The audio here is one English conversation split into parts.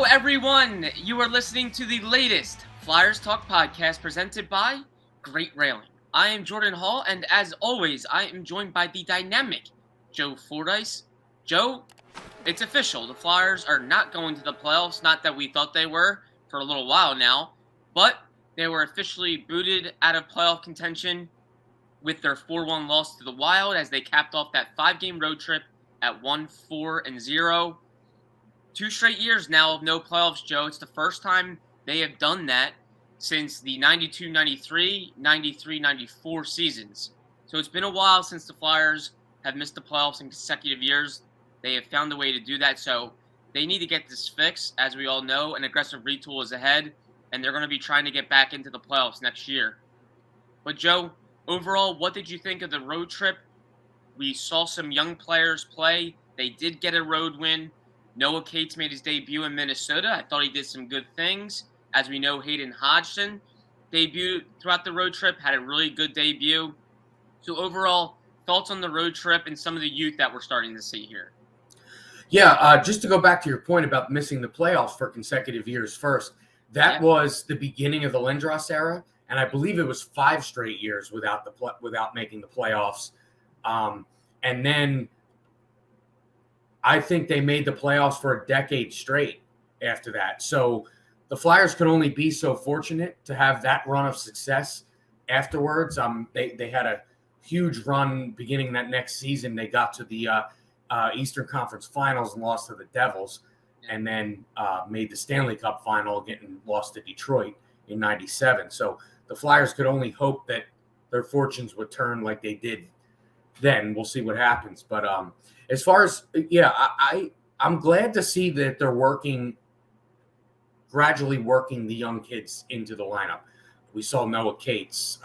Hello, everyone. You are listening to the latest Flyers Talk podcast presented by Great Railing. I am Jordan Hall, and as always, I am joined by the dynamic Joe Fordyce. Joe, it's official. The Flyers are not going to the playoffs. Not that we thought they were for a little while now, but they were officially booted out of playoff contention with their 4-1 loss to the Wild as they capped off that 5-game road trip at 1-4-0. 2 straight years now of no playoffs, Joe. It's the first time they have done that since the 92-93, 93-94 seasons. So it's been a while since the Flyers have missed the playoffs in consecutive years. They have found a way to do that, so they need to get this fixed. As we all know, an aggressive retool is ahead, and they're going to be trying to get back into the playoffs next year. But Joe, overall, what did you think of the road trip? We saw some young players play. They did get a road win. Noah Cates made his debut in Minnesota. I thought he did some good things. As we know, Hayden Hodgson debuted throughout the road trip, had a really good debut. So overall, thoughts on the road trip and some of the youth that we're starting to see here? Yeah, just to go back to your point about missing the playoffs for consecutive years first, that was the beginning of the Lindros era, and I believe it was 5 straight years without making the playoffs. And then I think they made the playoffs for a decade straight after that. So the Flyers could only be so fortunate to have that run of success afterwards. They had a huge run beginning that next season. They got to the Eastern Conference Finals and lost to the Devils, and then made the Stanley Cup final, getting lost to Detroit in '97. So the Flyers could only hope that their fortunes would turn like they did then. We'll see what happens. But as far as, I'm glad to see that they're gradually working the young kids into the lineup. We saw Noah Cates.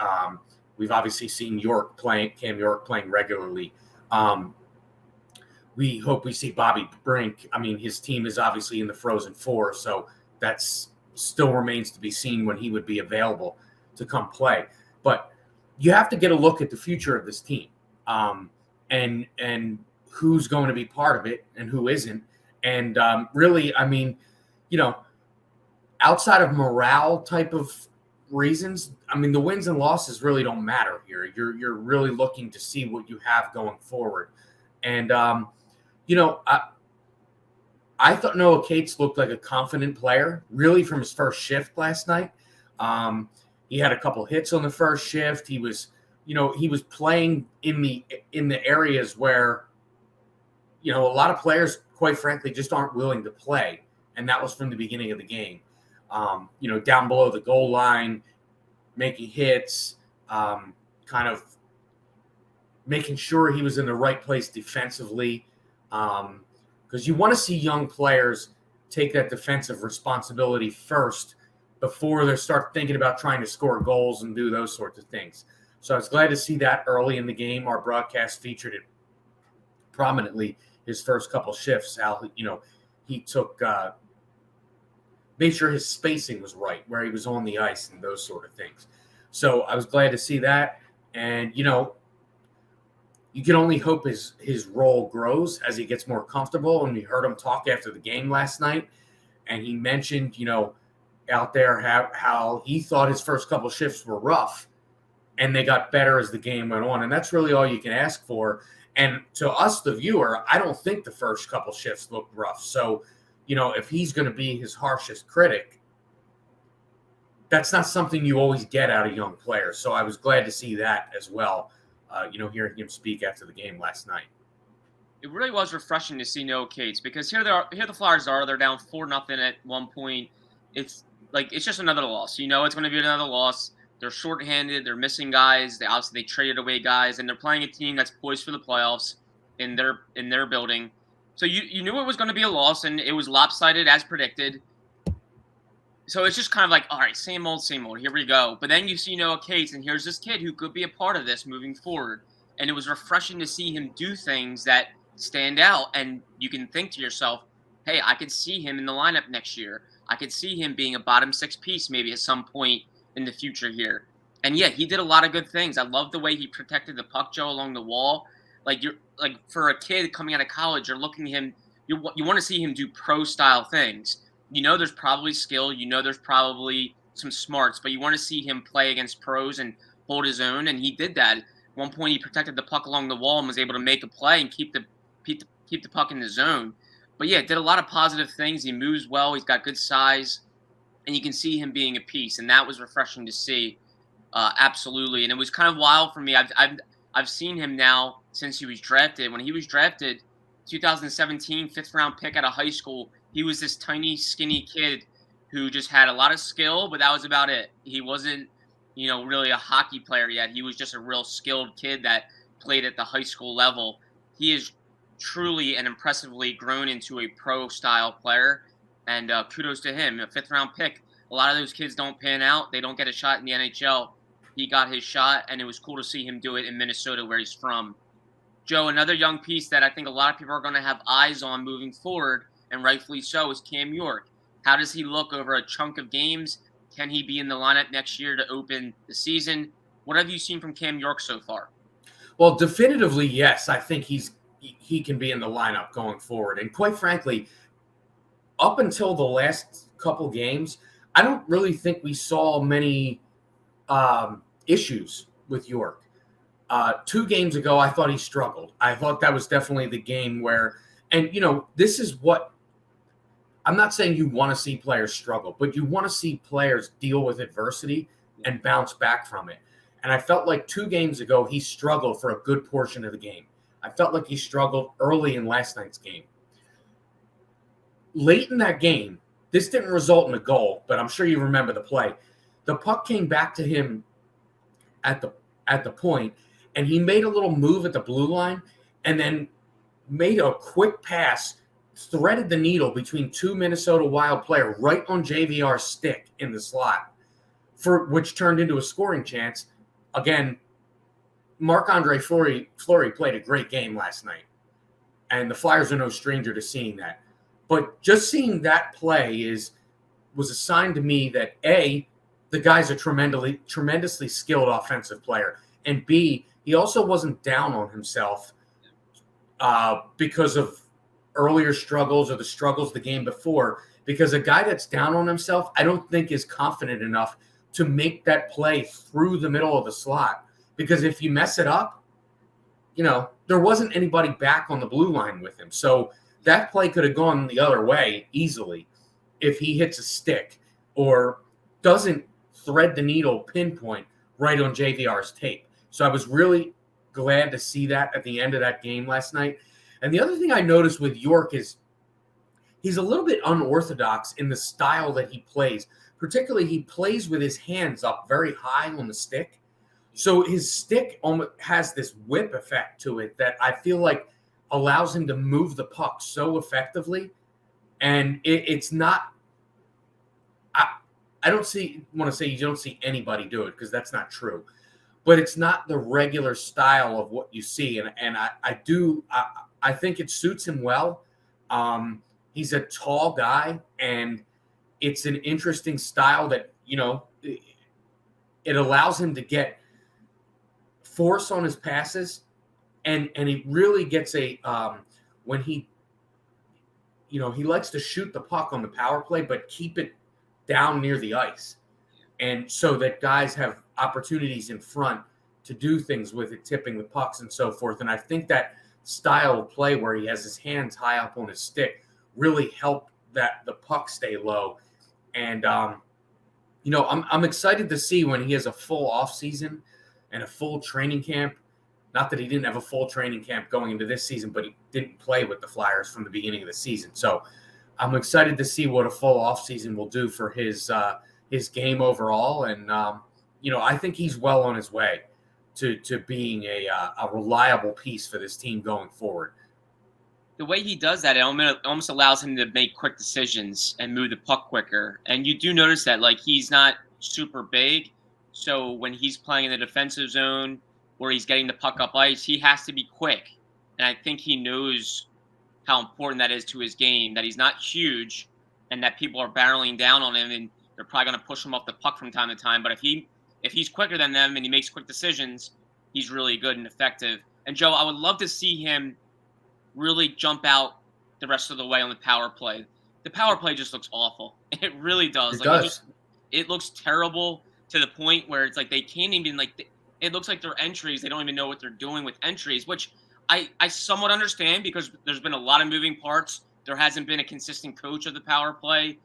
We've obviously seen Cam York playing regularly. We hope we see Bobby Brink. I mean, his team is obviously in the Frozen Four, so that's still remains to be seen when he would be available to come play. But you have to get a look at the future of this team, and who's going to be part of it and who isn't. And really, I mean, outside of morale type of reasons, I mean, the wins and losses really don't matter here. You're really looking to see what you have going forward. And, I thought Noah Cates looked like a confident player, really, from his first shift last night. He had a couple hits on the first shift. He was playing in the areas where, a lot of players, quite frankly, just aren't willing to play. And that was from the beginning of the game. Down below the goal line, making hits, kind of making sure he was in the right place defensively. Because you want to see young players take that defensive responsibility first before they start thinking about trying to score goals and do those sorts of things. So I was glad to see that early in the game. Our broadcast featured it prominently his first couple shifts. How he took made sure his spacing was right where he was on the ice and those sort of things. So I was glad to see that. And you can only hope his role grows as he gets more comfortable. And we heard him talk after the game last night, and he mentioned out there how he thought his first couple shifts were rough, and they got better as the game went on. And that's really all you can ask for. And to us, the viewer, I don't think the first couple shifts looked rough. So, if he's going to be his harshest critic, that's not something you always get out of young players. So I was glad to see that as well, hearing him speak after the game last night. It really was refreshing to see Noah Cates, because here the Flyers are. They're down 4-0 at one point. It's just another loss. It's going to be another loss. They're shorthanded. They're missing guys. They traded away guys, and they're playing a team that's poised for the playoffs in their building. So you knew it was going to be a loss, and it was lopsided as predicted. So it's just kind of like, all right, same old, here we go. But then you see Noah Cates, and here's this kid who could be a part of this moving forward. And it was refreshing to see him do things that stand out, and you can think to yourself, hey, I could see him in the lineup next year. I could see him being a bottom 6 piece maybe at some point in the future here. And yeah, he did a lot of good things. I love the way he protected the puck, Joe, along the wall. For a kid coming out of college, you're looking at him, you want to see him do pro style things. You know there's probably skill, you know there's probably some smarts, but you want to see him play against pros and hold his own, and he did that. At one point, he protected the puck along the wall and was able to make a play and keep the puck in the zone. But yeah, did a lot of positive things. He moves well. He's got good size, and you can see him being a piece, and that was refreshing to see. Absolutely, and it was kind of wild for me. I've seen him now since he was drafted. When he was drafted, 2017, fifth round pick out of high school, he was this tiny, skinny kid who just had a lot of skill, but that was about it. He wasn't, really a hockey player yet. He was just a real skilled kid that played at the high school level. He is truly and impressively grown into a pro style player, and kudos to him. A fifth round pick. A lot of those kids don't pan out. They don't get a shot in the NHL. He got his shot, and it was cool to see him do it in Minnesota, where he's from. Joe, another young piece that I think a lot of people are going to have eyes on moving forward, and rightfully so, is Cam York. How does he look over a chunk of games? Can he be in the lineup next year to open the season? What have you seen from Cam York so far? Well, definitively, yes. I think he can be in the lineup going forward. And quite frankly, up until the last couple games, I don't really think we saw many issues with York. 2 games ago, I thought he struggled. I thought that was definitely the game where, and this is what, I'm not saying you want to see players struggle, but you want to see players deal with adversity and bounce back from it. And I felt like 2 games ago, he struggled for a good portion of the game. I felt like he struggled early in last night's game. Late in that game, this didn't result in a goal, but I'm sure you remember the play. The puck came back to him at the point, and he made a little move at the blue line and then made a quick pass, threaded the needle between 2 Minnesota Wild players right on JVR's stick in the slot, for which turned into a scoring chance. Again, Marc-Andre Fleury played a great game last night, and the Flyers are no stranger to seeing that. But just seeing that play was a sign to me that A, the guy's a tremendously skilled offensive player, and B, he also wasn't down on himself because of earlier struggles or the struggles the game before. Because a guy that's down on himself, I don't think is confident enough to make that play through the middle of the slot. Because if you mess it up, there wasn't anybody back on the blue line with him. So that play could have gone the other way easily if he hits a stick or doesn't thread the needle pinpoint right on JVR's tape. So I was really glad to see that at the end of that game last night. And the other thing I noticed with York is he's a little bit unorthodox in the style that he plays. Particularly, he plays with his hands up very high on the stick. So his stick almost has this whip effect to it that I feel like allows him to move the puck so effectively. And it's not – I don't want to say you don't see anybody do it because that's not true. But it's not the regular style of what you see. And I think it suits him well. He's a tall guy, and it's an interesting style that, it allows him to get force on his passes. And he really gets when he likes to shoot the puck on the power play, but keep it down near the ice. And so that guys have opportunities in front to do things with it, tipping the pucks and so forth. And I think that style of play where he has his hands high up on his stick really helped that the puck stay low. And, I'm excited to see when he has a full off season and a full training camp. Not that he didn't have a full training camp going into this season, but he didn't play with the Flyers from the beginning of the season. So I'm excited to see what a full off season will do for his game overall. And, I think he's well on his way to being a reliable piece for this team going forward. The way he does that, it almost allows him to make quick decisions and move the puck quicker. And you do notice that, he's not super big. So when he's playing in the defensive zone where he's getting the puck up ice, he has to be quick. And I think he knows how important that is to his game, that he's not huge and that people are barreling down on him and they're probably going to push him off the puck from time to time. But if he's quicker than them and he makes quick decisions, he's really good and effective. And Joe, I would love to see him really jump out the rest of the way on the power play. the power play just looks awful. It really does. It Like does. it looks terrible to the point where it's like they can't even it looks like their entries, they don't even know what they're doing with entries, which I somewhat understand because there's been a lot of moving parts. There hasn't been a consistent coach of the power play,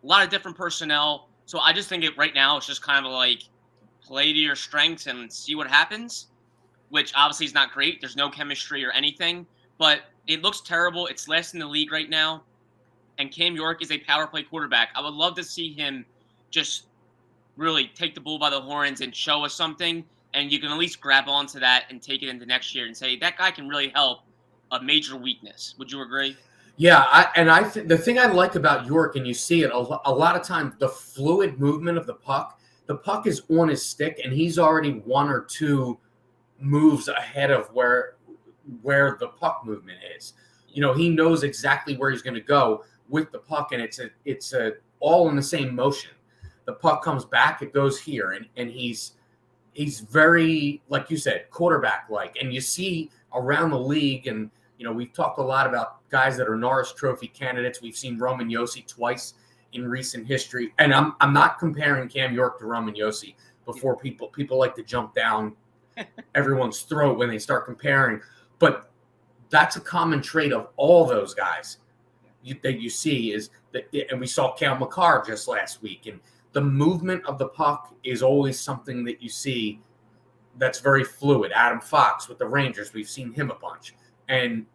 a lot of different personnel. So I just think right now it's just kind of like play to your strengths and see what happens, which obviously is not great. There's no chemistry or anything, but it looks terrible. It's last in the league right now. And Cam York is a power play quarterback. I would love to see him just really take the bull by the horns and show us something. And you can at least grab onto that and take it into next year and say, that guy can really help a major weakness. Would you agree? Yeah, the thing I like about York, and you see it a lot of times, the fluid movement of the puck. The puck is on his stick, and he's already one or two moves ahead of where the puck movement is. You know, he knows exactly where he's going to go with the puck, and it's all in the same motion. The puck comes back, it goes here, and he's very, like you said, quarterback like, and you see around the league, and you know, we've talked a lot about guys that are Norris Trophy candidates. We've seen Roman Josi twice in recent history, and I'm not comparing Cam York to Roman Josi. Before people like to jump down everyone's throat when they start comparing, but that's a common trait of all those guys that you see is that, and we saw Cale Makar just last week, and the movement of the puck is always something that you see that's very fluid. Adam Fox with the Rangers, we've seen him a bunch. And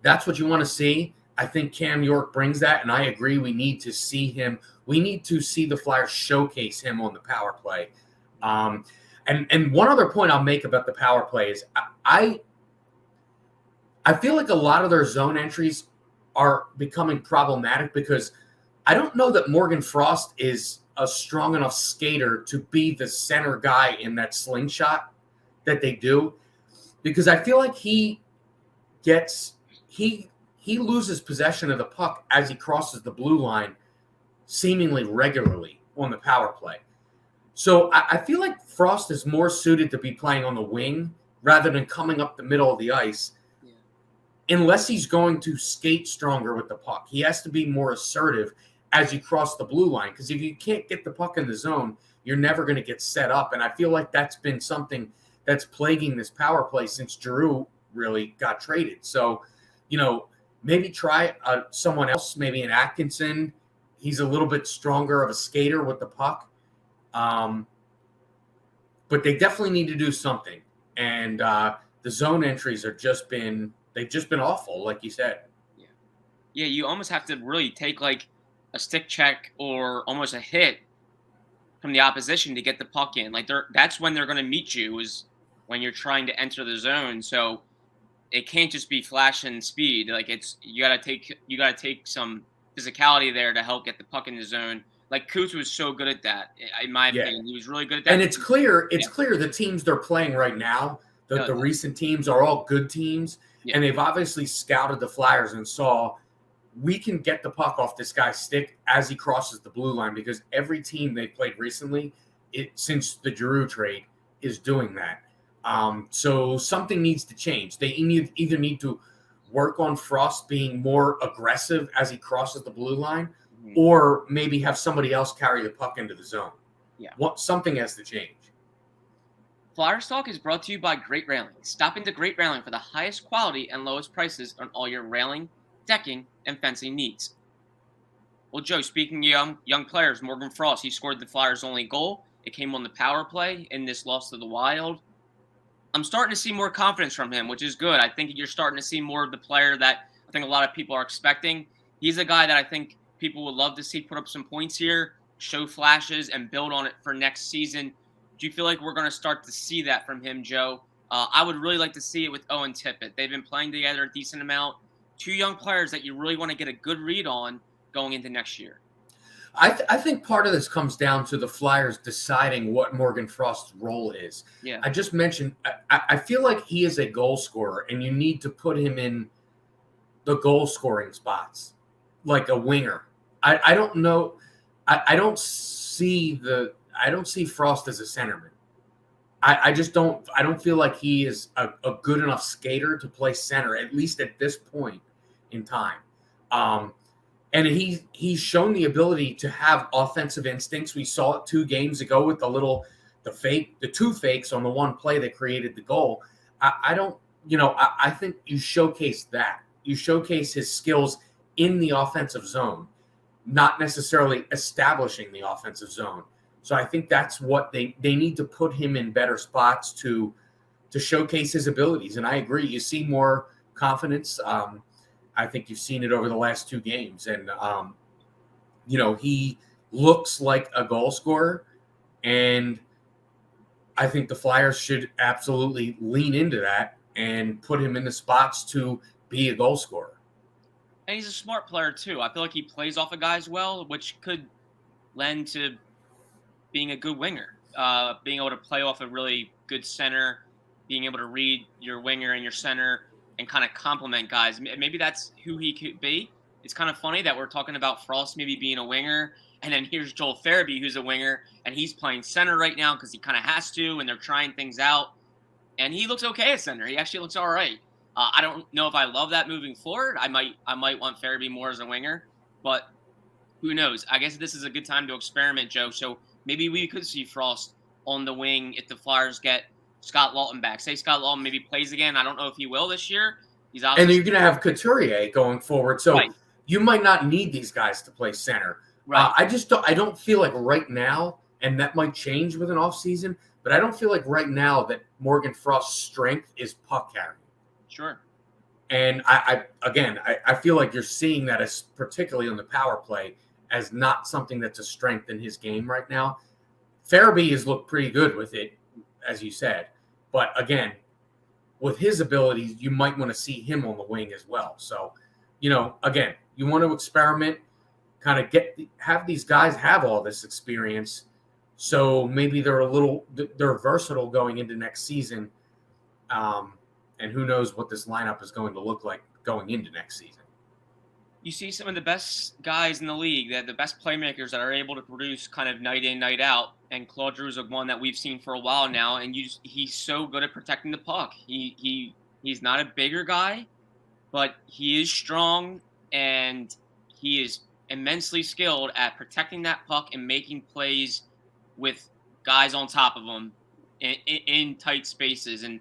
that's what you want to see. I think Cam York brings that, and I agree we need to see him. We need to see the Flyers showcase him on the power play. And one other point I'll make about the power play is I feel like a lot of their zone entries are becoming problematic because I don't know that Morgan Frost is a strong enough skater to be the center guy in that slingshot that they do. Because I feel like he loses possession of the puck as he crosses the blue line seemingly regularly on the power play. So I feel like Frost is more suited to be playing on the wing rather than coming up the middle of the ice. Yeah. Unless he's going to skate stronger with the puck. He has to be more assertive as you cross the blue line. Because if you can't get the puck in the zone, you're never going to get set up. And I feel like that's been something that's plaguing this power play since Giroux really got traded. So, you know, maybe try someone else, maybe an Atkinson. He's a little bit stronger of a skater with the puck. But they definitely need to do something. And the zone entries they've just been awful, like you said. Yeah, you almost have to really take like a stick check or almost a hit from the opposition to get the puck in. Like that's when they're going to meet you, is when you're trying to enter the zone. So it can't just be flash and speed. Like you gotta take some physicality there to help get the puck in the zone. Like Coots was so good at that, in my opinion. He was really good at that. And it's clear the teams they're playing right now, the recent teams are all good teams. Yeah. And they've obviously scouted the Flyers and saw we can get the puck off this guy's stick as he crosses the blue line, because every team they've played recently, since the Giroux trade, is doing that. So something needs to change. They either need to work on Frost being more aggressive as he crosses the blue line, or maybe have somebody else carry the puck into the zone. Yeah. Something has to change. Flyers Talk is brought to you by Great Railing. Stop into Great Railing for the highest quality and lowest prices on all your railing, decking, and fencing needs. Well, Joe, speaking of young players, Morgan Frost, he scored the Flyers' only goal. It came on the power play in this loss to the Wild. I'm starting to see more confidence from him, which is good. I think you're starting to see more of the player that I think a lot of people are expecting. He's a guy that I think people would love to see put up some points here, show flashes, and build on it for next season. Do you feel like we're going to start to see that from him, Joe? I would really like to see it with Owen Tippett. They've been playing together a decent amount. Two young players that you really want to get a good read on going into next year. I think part of this comes down to the Flyers deciding what Morgan Frost's role is. Yeah. I just mentioned, I feel like he is a goal scorer, and you need to put him in the goal scoring spots, like a winger. I don't know. I don't see Frost as a centerman. I just don't. I don't feel like he is a good enough skater to play center, at least at this point in time. And he's shown the ability to have offensive instincts. We saw it 2 games ago with the 2 fakes on the one play that created the goal. I think you showcase that. You showcase his skills in the offensive zone, not necessarily establishing the offensive zone. So I think that's what they need to put him in better spots to showcase his abilities. And I agree. You see more confidence. I think you've seen it over the last 2 games. And, he looks like a goal scorer. And I think the Flyers should absolutely lean into that and put him in the spots to be a goal scorer. And he's a smart player, too. I feel like he plays off of guys well, which could lend to being a good winger, being able to play off a really good center, being able to read your winger and your center and kind of complement guys. Maybe that's who he could be. It's kind of funny that we're talking about Frost maybe being a winger, and then here's Joel Farabee, who's a winger, and he's playing center right now because he kind of has to, and they're trying things out. And he looks okay at center. He actually looks all right. I don't know if I love that moving forward. I might want Farabee more as a winger, but who knows? I guess this is a good time to experiment, Joe. So maybe we could see Frost on the wing if the Flyers get Scott Lawton back. Say Scott Lawton maybe plays again. I don't know if he will this year. He's obviously, and you're going to have Couturier going forward, so right. You might not need these guys to play center. Right. I don't feel like right now, and that might change with an offseason, but I don't feel like right now that Morgan Frost's strength is puck carrying. Sure. And I feel like you're seeing that as particularly on the power play as not something that's a strength in his game right now. Farabee has looked pretty good with it, as you said. But again, with his abilities, you might want to see him on the wing as well. So, again, you want to experiment, kind of have these guys have all this experience. So maybe they're versatile going into next season. And who knows what this lineup is going to look like going into next season. You see some of the best guys in the league, the best playmakers that are able to produce kind of night in, night out. And Claude Giroux's one that we've seen for a while now, and he's so good at protecting the puck. He's not a bigger guy, but he is strong, and he is immensely skilled at protecting that puck and making plays with guys on top of him in tight spaces. And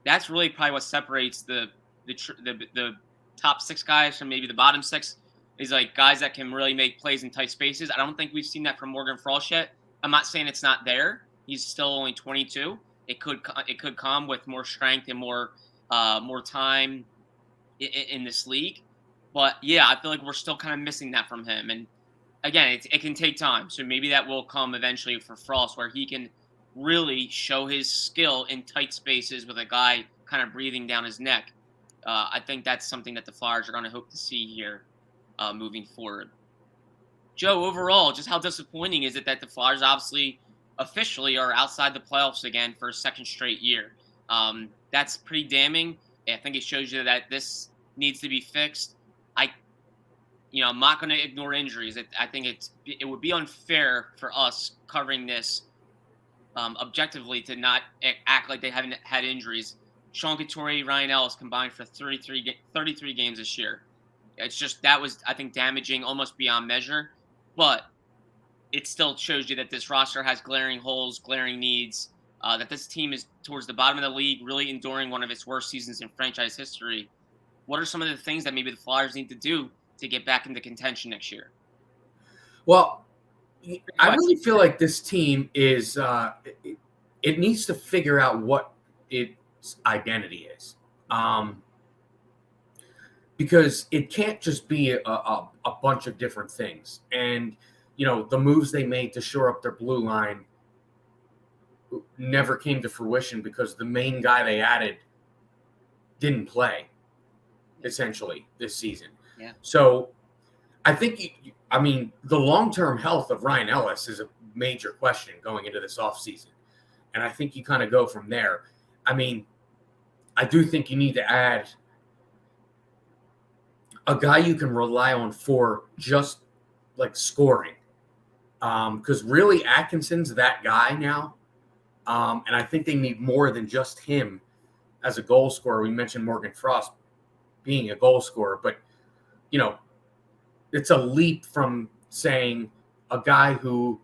that's really probably what separates the top 6 guys from maybe the bottom 6 is like guys that can really make plays in tight spaces. I don't think we've seen that from Morgan Frost yet. I'm not saying it's not there. He's still only 22. It could come with more strength and more time in this league. But yeah, I feel like we're still kind of missing that from him. And again, it can take time. So maybe that will come eventually for Frost, where he can really show his skill in tight spaces with a guy kind of breathing down his neck. I think that's something that the Flyers are going to hope to see here moving forward. Joe, overall, just how disappointing is it that the Flyers obviously officially are outside the playoffs again for a second straight year? That's pretty damning. I think it shows you that this needs to be fixed. I'm not going to ignore injuries. I think it would be unfair for us covering this objectively to not act like they haven't had injuries. Sean Couturier, Ryan Ellis combined for 33 games this year. It's just that was, I think, damaging almost beyond measure. But it still shows you that this roster has glaring holes, glaring needs, that this team is towards the bottom of the league, really enduring one of its worst seasons in franchise history. What are some of the things that maybe the Flyers need to do to get back into contention next year? Well, I really feel like this team is it needs to figure out what its identity is. Because it can't just be a bunch of different things. And, the moves they made to shore up their blue line never came to fruition because the main guy they added didn't play, essentially, this season. Yeah. So I think, the long-term health of Ryan Ellis is a major question going into this offseason. And I think you kind of go from there. I do think you need to add a guy you can rely on for just like scoring. Because really Atkinson's that guy now. And I think they need more than just him as a goal scorer. We mentioned Morgan Frost being a goal scorer, but it's a leap from saying a guy who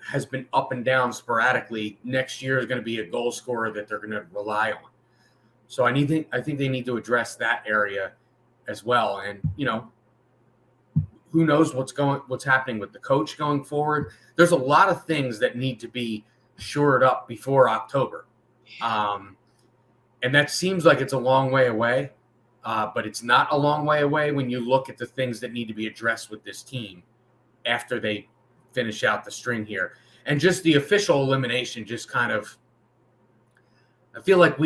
has been up and down sporadically next year is going to be a goal scorer that they're going to rely on. So I think they need to address that area as well. And who knows what's happening with the coach going forward. There's a lot of things that need to be shored up before October. And that seems like it's a long way away, but it's not a long way away when you look at the things that need to be addressed with this team after they finish out the string here. And just the official elimination just kind of, I feel like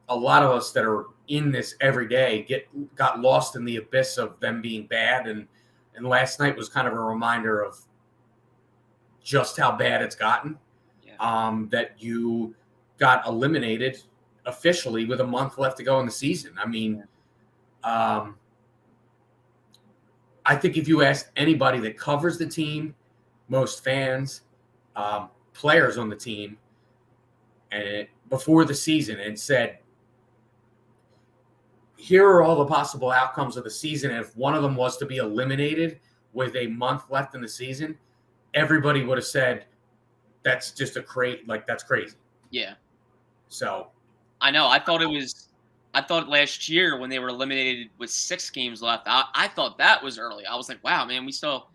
a lot of us that are in this every day got lost in the abyss of them being bad. And last night was kind of a reminder of just how bad it's gotten. Yeah. That you got eliminated officially with a month left to go in the season. I mean, I think if you asked anybody that covers the team, most fans, players on the team, and before the season, and said, here are all the possible outcomes of the season, and if one of them was to be eliminated with a month left in the season, everybody would have said, that's just that's crazy. Yeah. So I know. I thought last year when they were eliminated with 6 games left, I thought that was early. I was like, wow, man, we still,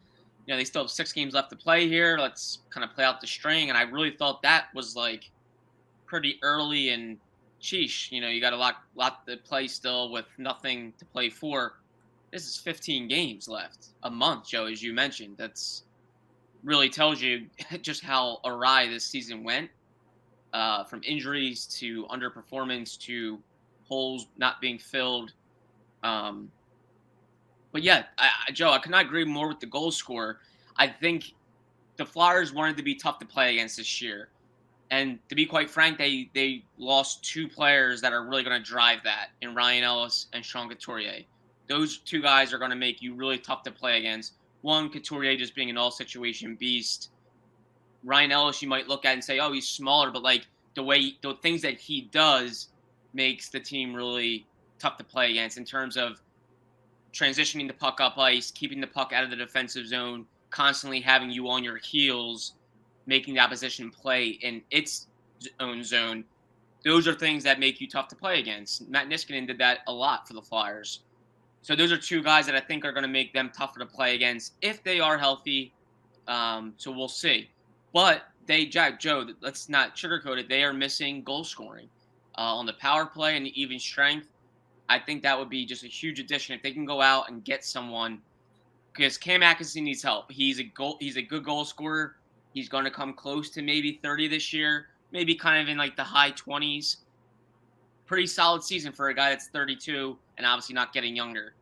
they still have 6 games left to play here. Let's kind of play out the string. And I really thought that was like pretty early, and sheesh, you got a lot to play still with nothing to play for. This is 15 games left, a month, Joe, as you mentioned. That's really tells you just how awry this season went, from injuries to underperformance to holes not being filled. But yeah, Joe, I could not agree more with the goal scorer. I think the Flyers wanted to be tough to play against this year. And to be quite frank, they lost 2 players that are really going to drive that, in Ryan Ellis and Sean Couturier. Those 2 guys are going to make you really tough to play against. One, Couturier just being an all-situation beast. Ryan Ellis, you might look at and say, oh, he's smaller, but like the things that he does makes the team really tough to play against in terms of transitioning the puck up ice, keeping the puck out of the defensive zone, constantly having you on your heels, making the opposition play in its own zone. Those are things that make you tough to play against. Matt Niskanen did that a lot for the Flyers. So those are 2 guys that I think are going to make them tougher to play against if they are healthy. So we'll see. But Joe, let's not sugarcoat it. They are missing goal scoring on the power play and even strength. I think that would be just a huge addition if they can go out and get someone, because Cam Atkinson needs help. He's a good goal scorer. He's going to come close to maybe 30 this year, maybe kind of in like the high 20s. Pretty solid season for a guy that's 32 and obviously not getting younger.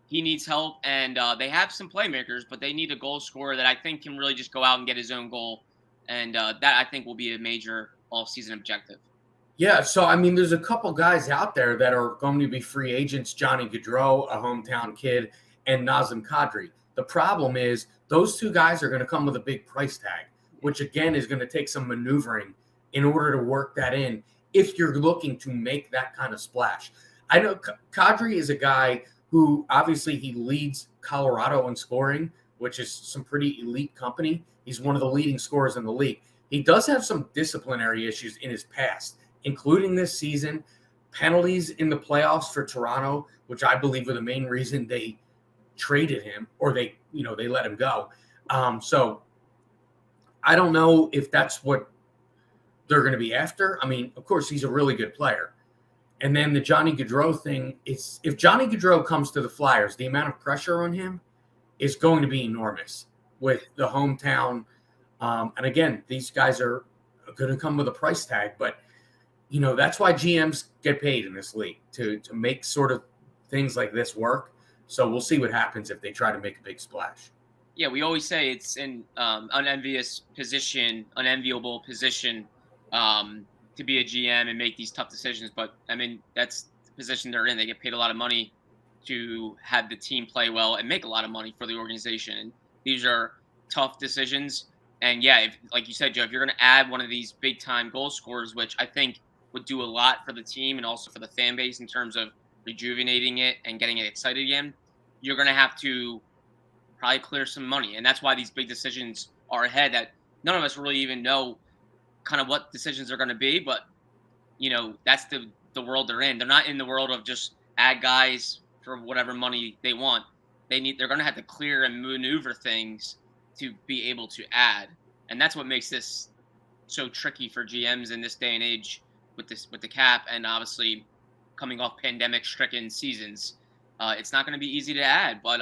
He needs help, and they have some playmakers, but they need a goal scorer that I think can really just go out and get his own goal, and that I think will be a major all-season objective. Yeah, so I mean, there's a couple guys out there that are going to be free agents: Johnny Goudreau, a hometown kid, and Nazem Kadri. The problem is those 2 guys are going to come with a big price tag, which again is going to take some maneuvering in order to work that in if you're looking to make that kind of splash. I know Kadri is a guy who obviously he leads Colorado in scoring, which is some pretty elite company. He's one of the leading scorers in the league. He does have some disciplinary issues in his past, including this season, penalties in the playoffs for Toronto, which I believe were the main reason they traded him, or they let him go. So I don't know if that's what they're going to be after. I mean, of course, he's a really good player. And then the Johnny Goudreau thing, if Johnny Goudreau comes to the Flyers, the amount of pressure on him is going to be enormous with the hometown. And again, these guys are going to come with a price tag, but that's why GMs get paid in this league, to make sort of things like this work. So we'll see what happens if they try to make a big splash. Yeah, we always say it's an unenviable position to be a GM and make these tough decisions. But, I mean, that's the position they're in. They get paid a lot of money to have the team play well and make a lot of money for the organization. And these are tough decisions. And, yeah, like you said, Joe, if you're going to add one of these big-time goal scorers, which I think would do a lot for the team and also for the fan base in terms of rejuvenating it and getting it excited again, you're going to have to probably clear some money. And that's why these big decisions are ahead that none of us really even know kind of what decisions are going to be. But, that's the world they're in. They're not in the world of just add guys for whatever money they want. They're going to have to clear and maneuver things to be able to add. And that's what makes this so tricky for GMs in this day and age with the cap, and obviously coming off pandemic-stricken seasons. It's not going to be easy to add, but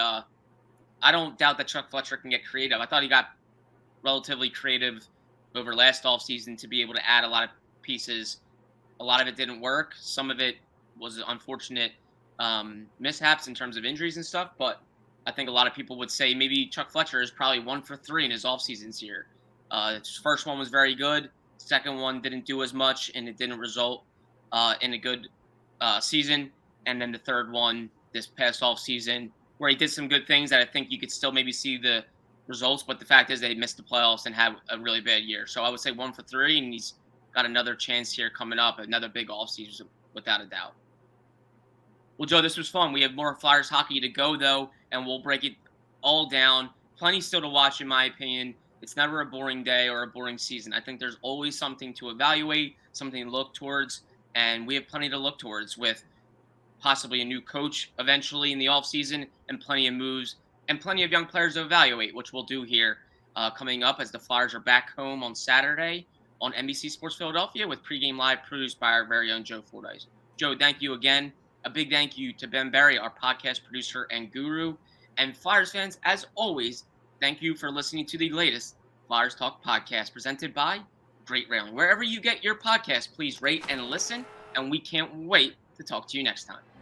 I don't doubt that Chuck Fletcher can get creative. I thought he got relatively creative over last offseason to be able to add a lot of pieces. A lot of it didn't work. Some of it was unfortunate mishaps in terms of injuries and stuff, but I think a lot of people would say maybe Chuck Fletcher is probably 1 for 3 in his offseasons here. His first one was very good. Second one didn't do as much, and it didn't result in a good season. And then the third one this past offseason, where he did some good things that I think you could still maybe see the results. But the fact is they missed the playoffs and had a really bad year. So I would say 1 for 3, and he's got another chance here coming up, another big offseason without a doubt. Well, Joe, this was fun. We have more Flyers hockey to go, though, and we'll break it all down. Plenty still to watch, in my opinion. It's never a boring day or a boring season. I think there's always something to evaluate, something to look towards, and we have plenty to look towards with possibly a new coach eventually in the offseason and plenty of moves and plenty of young players to evaluate, which we'll do here coming up as the Flyers are back home on Saturday on NBC Sports Philadelphia with pregame live produced by our very own Joe Fordyce. Joe, thank you again. A big thank you to Ben Berry, our podcast producer and guru. And Flyers fans, as always, thank you for listening to the latest Flyers Talk podcast presented by Great Railing. Wherever you get your podcast, please rate and listen, and we can't wait to talk to you next time.